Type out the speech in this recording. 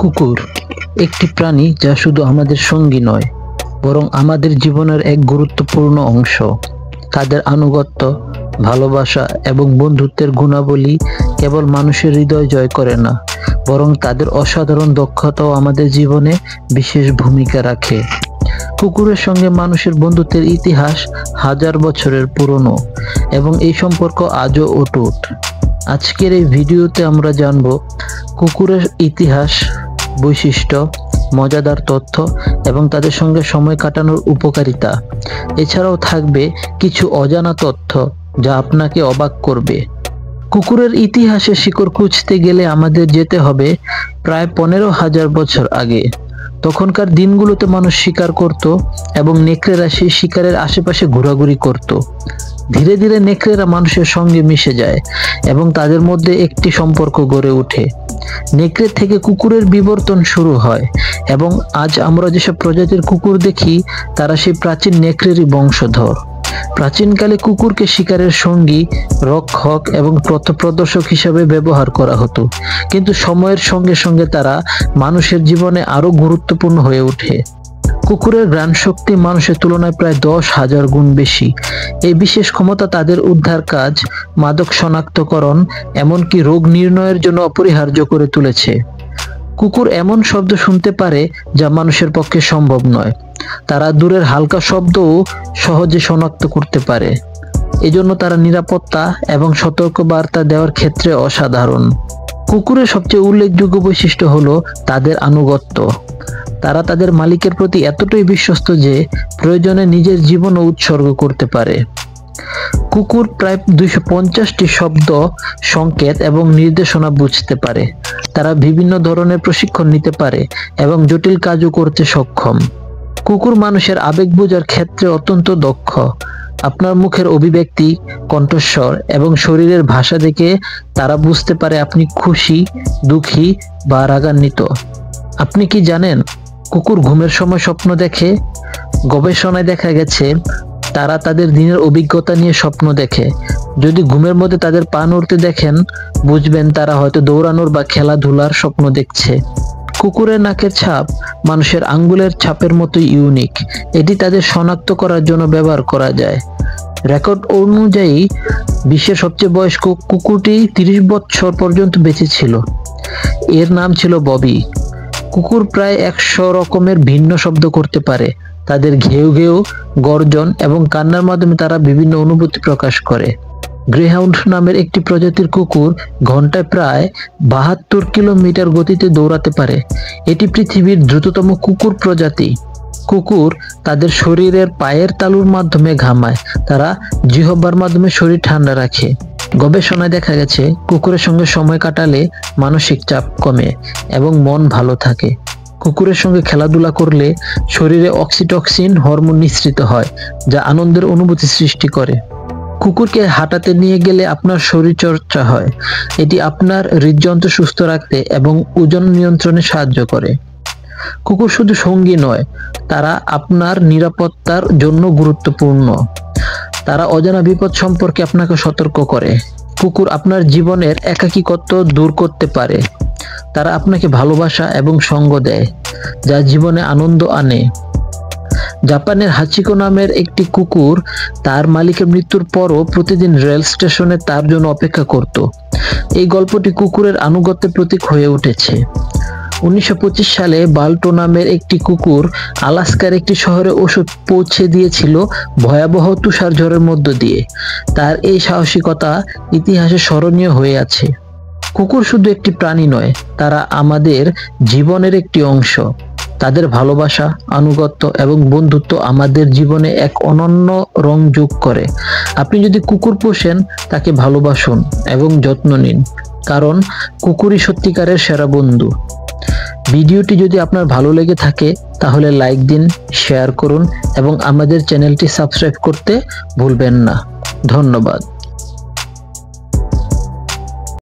কুকুর একটি প্রাণী যা শুধু আমাদের সঙ্গী নয়, বরং আমাদের জীবনের এক গুরুত্বপূর্ণ অংশ। তাদের আনুগত্য, ভালোবাসা এবং বন্ধুত্বের গুণাবলী কেবল মানুষের হৃদয় জয় করে না, বরং তাদের অসাধারণ দক্ষতাও আমাদের জীবনে বিশেষ ভূমিকা রাখে। কুকুরের সঙ্গে মানুষের বন্ধুত্বের ইতিহাস হাজার বছরের পুরনো এবং এই সম্পর্ক আজও অটুট। আজকের এই ভিডিওতে আমরা জানব কুকুরের ইতিহাস, বৈশিষ্ট্য, মজাদার তথ্য এবং তাদের সঙ্গে সময় কাটানোর উপকারিতা। এছাড়াও থাকবে কিছু অজানা তথ্য যা আপনাকে অবাক করবে। কুকুরের ইতিহাসে শিকড় খুঁজতে গেলে আমাদের যেতে হবে প্রায় 15,000 বছর আগে। তখনকার দিনগুলোতে মানুষ শিকার করত এবং নেকড়েরা সেই শিকারের আশেপাশে ঘোরাঘুরি করত। ধীরে ধীরে নেকড়েরা মানুষের সঙ্গে মিশে যায় এবং তাদের মধ্যে একটি সম্পর্ক গড়ে ওঠে। নেকড়ে থেকে কুকুরের বিবর্তন শুরু হয় এবং আজ আমরা যেসব প্রজাতির কুকুর দেখি তারা সেই প্রাচীন নেকড়েরই বংশধর। প্রাচীনকালে কুকুরকে শিকারের সঙ্গী, রক্ষক এবং পথপ্রদর্শক হিসাবে ব্যবহার করা হতো, কিন্তু সময়ের সঙ্গে সঙ্গে তারা মানুষের জীবনে আরো গুরুত্বপূর্ণ হয়ে ওঠে। কুকুরের ঘ্রাণ শক্তি মানুষের তুলনায় প্রায় 10,000 গুণ বেশি। এই বিশেষ ক্ষমতা তাদের উদ্ধার কাজ, মাদক শনাক্তকরণ, এমনকি রোগ নির্ণয়ের জন্য অপরিহার্য করে তুলেছে। কুকুর এমন শব্দ শুনতে পারে যা মানুষের পক্ষে সম্ভব নয়। তারা দূরের হালকা শব্দও সহজে শনাক্ত করতে পারে। এজন্য তারা নিরাপত্তা এবং সতর্ক বার্তা দেওয়ার ক্ষেত্রে অসাধারণ। কুকুরের সবচেয়ে উল্লেখযোগ্য বৈশিষ্ট্য হলো তাদের আনুগত্য। তারা তাদের মালিকের প্রতি এতটাই বিশ্বস্ত যে প্রয়োজনে নিজের জীবনও উৎসর্গ করতে পারে। কুকুর প্রায় 250টি শব্দ, সংকেত এবং নির্দেশনা বুঝতে পারে। তারা বিভিন্ন ধরনের প্রশিক্ষণ নিতে পারে এবং জটিল কাজও করতে সক্ষম। কুকুর মানুষের আবেগ বোঝার ক্ষেত্রে অত্যন্ত দক্ষ। আপনার মুখের অভিব্যক্তি, কণ্ঠস্বর এবং শরীরের ভাষা দেখে তারা বুঝতে পারে আপনি খুশি, দুঃখী বা রাগান্বিত। আপনি কি জানেন কুকুর ঘুমের সময় স্বপ্ন দেখে? গবেষণায় দেখা গেছে তারা তাদের দিনের অভিজ্ঞতা নিয়ে স্বপ্ন দেখে। যদি ঘুমের মধ্যে তাদের পা নড়তে দেখেন, বুঝবেন তারা হয়তো দৌড়ানোর বা খেলাধুলার স্বপ্ন দেখছে। কুকুরের নাকের ছাপ মানুষের আঙ্গুলের ছাপের মতোই ইউনিক। এটি তাদের শনাক্ত করার জন্য ব্যবহার করা যায়। রেকর্ড অনুযায়ী বিশ্বের সবচেয়ে বয়স্ক কুকুরটি 30 বছর পর্যন্ত বেঁচে ছিল। এর নাম ছিল ববি। কুকুর প্রায় 100 রকমের ভিন্ন শব্দ করতে পারে। তাদের ঘেউ ঘেউ, গর্জন এবং কান্নার মাধ্যমে তারা বিভিন্ন অনুভূতি প্রকাশ করে। গ্রেহাউন্ড নামের একটি প্রজাতির কুকুর ঘন্টায় প্রায় 72 কিলোমিটার গতিতে দৌড়াতে পারে। এটি পৃথিবীর দ্রুততম কুকুর প্রজাতি। কুকুর তাদের শরীরের পায়ের তালুর মাধ্যমে ঘামায়। তারা জিহ্বার মাধ্যমে শরীর ঠান্ডা রাখে। গবেষণায় দেখা গেছে কুকুরের সঙ্গে সময় কাটালে মানসিক চাপ কমে এবং মন ভালো থাকে। কুকুরের সঙ্গে খেলাধুলা করলে শরীরে অক্সিটক্সিন হরমোন নিঃসৃত হয়, যা আনন্দের অনুভূতি সৃষ্টি করে। কুকুরকে হাঁটাতে নিয়ে গেলে আপনার শরীরচর্চা হয়। এটি আপনার হৃদযন্ত্র সুস্থ রাখতে এবং ওজন নিয়ন্ত্রণে সাহায্য করে। কুকুর শুধু সঙ্গী নয়, তারা আপনার নিরাপত্তার জন্য গুরুত্বপূর্ণ। তারা অজানা বিপদ সম্পর্কে আপনাকে সতর্ক করে। কুকুর আপনার জীবনের একাকিত্ব দূর করতে পারে। তারা আপনাকে ভালোবাসা এবং সঙ্গ দেয়, যা জীবনে আনন্দ আনে। জাপানের হাচিকো নামের একটি কুকুর তার মালিকের মৃত্যুর পরও প্রতিদিন রেল স্টেশনে তার জন্য অপেক্ষা করত। এই গল্পটি কুকুরের আনুগত্যের প্রতীক হয়ে উঠেছে। 1925 সালে বাল্টো নামের একটি কুকুর আলাস্কার একটি শহরে ওষুধ পৌঁছে দিয়েছিল ভয়াবহ তুষারঝড়ের মধ্য দিয়ে। তার এই সাহসিকতা ইতিহাসে স্মরণীয় হয়ে আছে। কুকুর শুধু একটি প্রাণী নয়, তারা আমাদের জীবনের একটি অংশ। তাদের ভালোবাসা, আনুগত্য এবং বন্ধুত্ব আমাদের জীবনে এক অনন্য রং যোগ করে। আপনি যদি কুকুর পোষেন, তাকে ভালোবাসুন এবং যত্ন নিন, কারণ কুকুরই সত্যিকারের সেরা বন্ধু। ভিডিওটি যদি আপনার ভালো লেগে থাকে তাহলে লাইক দিন, শেয়ার করুন এবং আমাদের চ্যানেলটি সাবস্ক্রাইব করতে ভুলবেন না। ধন্যবাদ।